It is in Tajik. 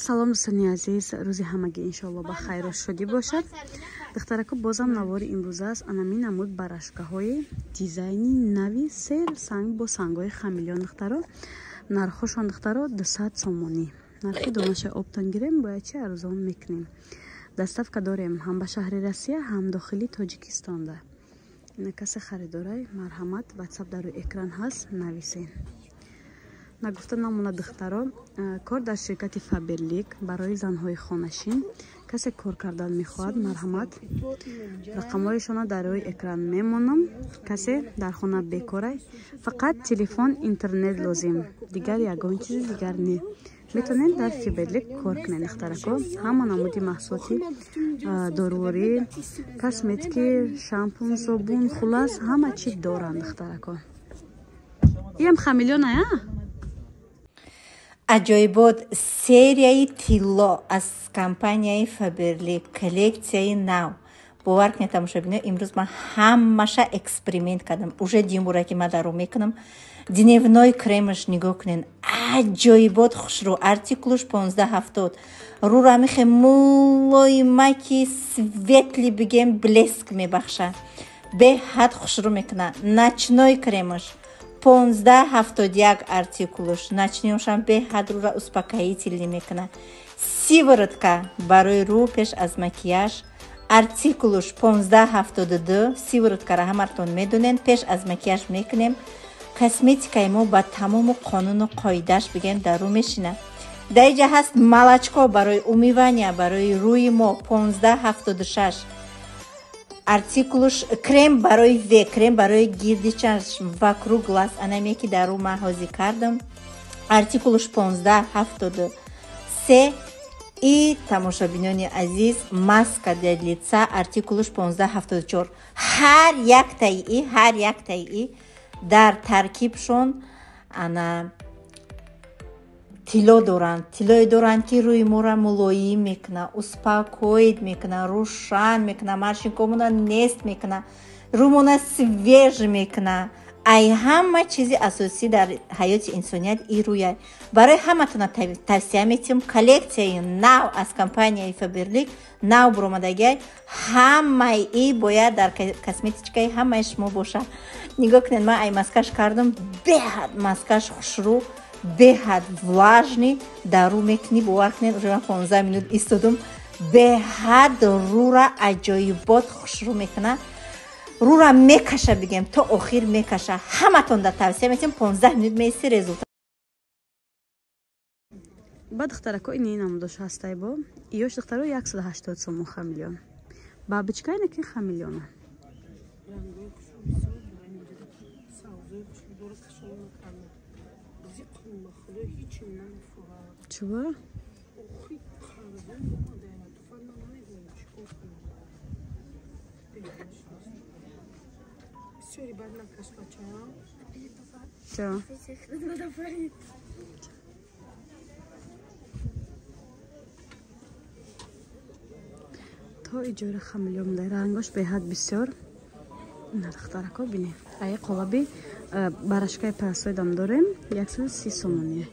салом дӯстони азиз, рӯзи ҳамагӣ иншоалло ба хайру шодӣ бошад. духтарако бозам навори имрӯза аст. анами намуд барашкаҳои дизайни нави сел санг бо сангҳои хамилён. духтаро нархошон духтаро 200 сомонӣ. нархи донаши обтон гирем бояд чи арзон мекунем. доставка дорем ҳам ба шаҳри Россия, ҳам дохили Тоҷикистонда. ина касе харидорай марҳамат, ватсап дар рӯи экран ҳаст, нависен. нагуфта намона духтаро кор дар ширкати Фаберлик барои занҳои хонашин. касе кор кардан мехоҳад, марҳамат, рақамҳоишона дар рӯи экран мемонам. касе дар хона бекорай, фақат телефон, интернет лозим, дигар ягон чизи дигар не. метавонед дар Фаберлик кор кунед. духтарако ҳама намуди маҳсулоти доруворӣ, косметики, шампун, собун, хулас ҳама чи доранд. духтарако ям хамилёна я аҷоибот серияи тилло аз компанияи Фаберлик, коллекцияи нав. бовар кунед тамошобино, имрӯз ман ҳамаша эксперимент кардам. уже димбура ки ман даро мекунам. дневной кремаш нигоҳ кунед, аҷоибот хушрӯ, артикулуш 1570. рурамихе мулоимаки светли бигем блеск мебахша, беҳад хушрӯ мекуна. начной кремаш 1571 артикулуш, начниёшам беҳад рура успокоительный мекуна. сиворотка барои рӯ пеш аз макияж, артикулуш 1572. сивороткара ҳаматон медонен, пеш аз макияж мекунем. косметикаи мо ба тамому қонуну қоидааш бигем дар рӯ мешина. даиҷа ҳаст молочко барои умивания барои рӯи мо 1576. артикулуш крем барои ве, крем барои гирди чашм вокруг глаз, анаме ки дар рӯ ман ҳозир кардам. артикулуш 1573. и тамошобинони азиз, маска для лица, артикулуш 1574. ҳар як таи дар таркибшон ана тилло доранд. тиллое доранд ки рӯи моро мулоим мекуна, успокоит мекуна, рӯшан мекуна, маршинкомона нест мекуна, рӯмона свеж мекуна. ай ҳама чизи асосӣ дар ҳаёти инсоният и рӯя. барои ҳаматона тавсия метиҳам. коллекцияи нав аз компанияи Фаберлик нав буромадагиай. ҳамаи и бояд дар косметичкаи ҳамаи шумо боша. нигоҳ кунед, ман ай маскаш кардам, беҳад маскаш хушрӯ, беҳад влажный, дар рӯ мекунӣ, бовар кунед, уже ман 15 минут истодам, беҳад рӯра аҷоибот хушрӯ мекуна. рура мекаша, бигем то охир мекаша. ҳаматон да тавсия метиҳам, 15 минут меиси результат. ба духтарако ини намудош ҳастай бо иёш духтаро 180 сомон хамилён. бабочка ина ки хамилёна. чува? Чао. то иҷора хамилён дар рангош беҳад бисёр. надухтарако бинед. ай қолаби барашкаи парасоидам дорем 130 сомония.